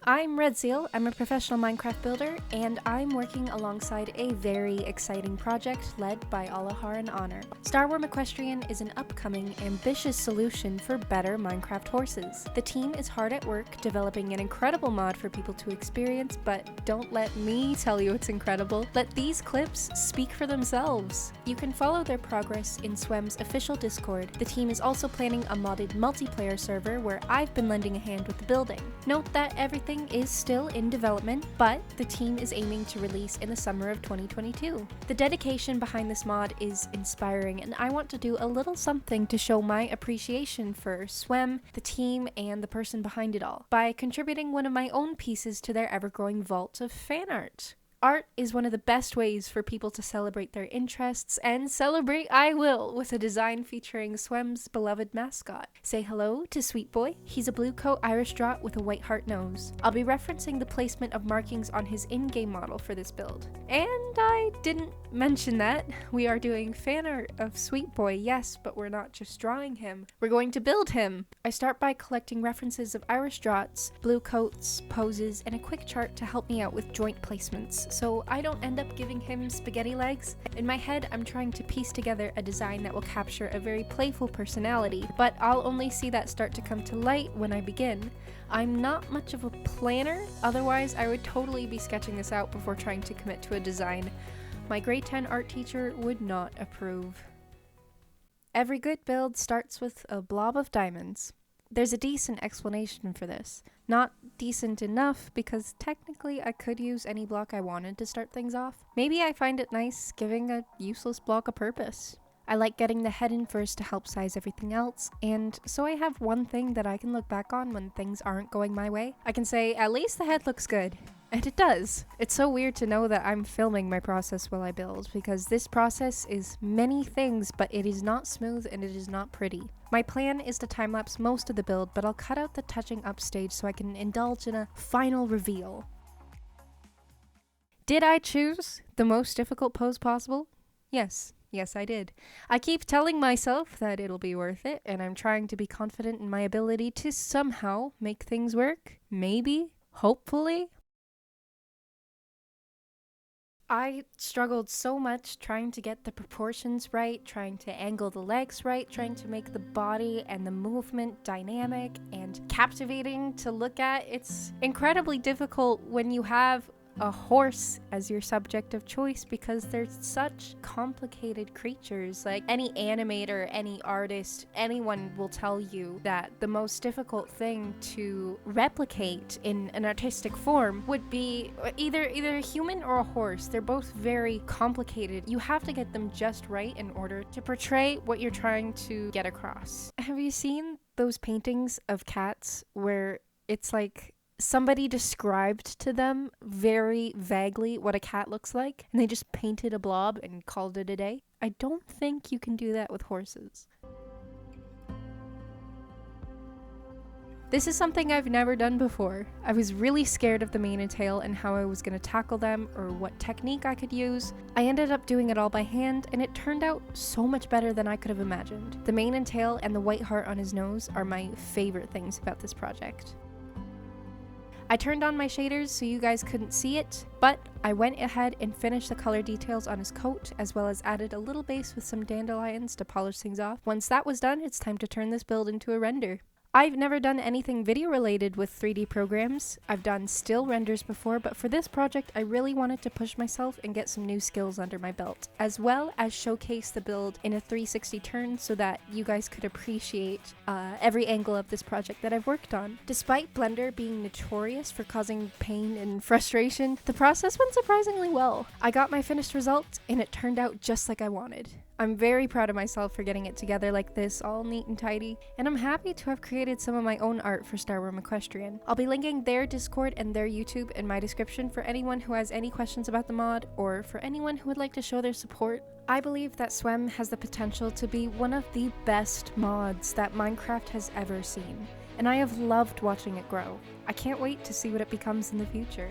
I'm Red Seal, I'm a professional Minecraft builder, and I'm working alongside a very exciting project led by Alahar and Honor. Worm Equestrian is an upcoming, ambitious solution for better Minecraft horses. The team is hard at work developing an incredible mod for people to experience, but don't let me tell you it's incredible. Let these clips speak for themselves. You can follow their progress in SWEM's official Discord. The team is also planning a modded multiplayer server where I've been lending a hand with the building. Note that everything is still in development, but the team is aiming to release in the summer of 2022. The dedication behind this mod is inspiring, and I want to do a little something to show my appreciation for SWEM, the team, and the person behind it all, by contributing one of my own pieces to their ever-growing vault of fan art. Art is one of the best ways for people to celebrate their interests, and celebrate I will with a design featuring SWEM's beloved mascot. Say hello to Sweetboi. He's a blue coat Irish draught with a white heart nose. I'll be referencing the placement of markings on his in-game model for this build. And I didn't mention that we are doing fan art of Sweetboi, yes, but we're not just drawing him. We're going to build him. I start by collecting references of Irish draughts, blue coats, poses, and a quick chart to help me out with joint placements, so I don't end up giving him spaghetti legs. In my head, I'm trying to piece together a design that will capture a very playful personality, but I'll only see that start to come to light when I begin. I'm not much of a planner, otherwise I would totally be sketching this out before trying to commit to a design. My grade 10 art teacher would not approve. Every good build starts with a blob of diamonds. There's a decent explanation for this. Not decent enough, because technically I could use any block I wanted to start things off. Maybe I find it nice giving a useless block a purpose. I like getting the head in first to help size everything else, and so I have one thing that I can look back on when things aren't going my way. I can say, at least the head looks good. And it does. It's so weird to know that I'm filming my process while I build, because this process is many things, but it is not smooth and it is not pretty. My plan is to time-lapse most of the build, but I'll cut out the touching up stage so I can indulge in a final reveal. Did I choose the most difficult pose possible? Yes. Yes, I did. I keep telling myself that it'll be worth it, and I'm trying to be confident in my ability to somehow make things work. Maybe. Hopefully. I struggled so much trying to get the proportions right, trying to angle the legs right, trying to make the body and the movement dynamic and captivating to look at. It's incredibly difficult when you have a horse as your subject of choice, because they're such complicated creatures. Like, any animator, any artist, anyone will tell you that the most difficult thing to replicate in an artistic form would be either a human or a horse. They're both very complicated. You have to get them just right in order to portray what you're trying to get across. Have you seen those paintings of cats where it's like somebody described to them very vaguely what a cat looks like, and they just painted a blob and called it a day? I don't think you can do that with horses. This is something I've never done before. I was really scared of the mane and tail and how I was going to tackle them or what technique I could use. I ended up doing it all by hand, and it turned out so much better than I could have imagined. The mane and tail and the white heart on his nose are my favorite things about this project. I turned on my shaders so you guys couldn't see it, but I went ahead and finished the color details on his coat, as well as added a little base with some dandelions to polish things off. Once that was done, it's time to turn this build into a render. I've never done anything video related with 3D programs. I've done still renders before, but for this project I really wanted to push myself and get some new skills under my belt, as well as showcase the build in a 360 turn so that you guys could appreciate every angle of this project that I've worked on. Despite Blender being notorious for causing pain and frustration, the process went surprisingly well. I got my finished result, and it turned out just like I wanted. I'm very proud of myself for getting it together like this, all neat and tidy, and I'm happy to have created some of my own art for Worm Equestrian. I'll be linking their Discord and their YouTube in my description for anyone who has any questions about the mod, or for anyone who would like to show their support. I believe that SWEM has the potential to be one of the best mods that Minecraft has ever seen, and I have loved watching it grow. I can't wait to see what it becomes in the future.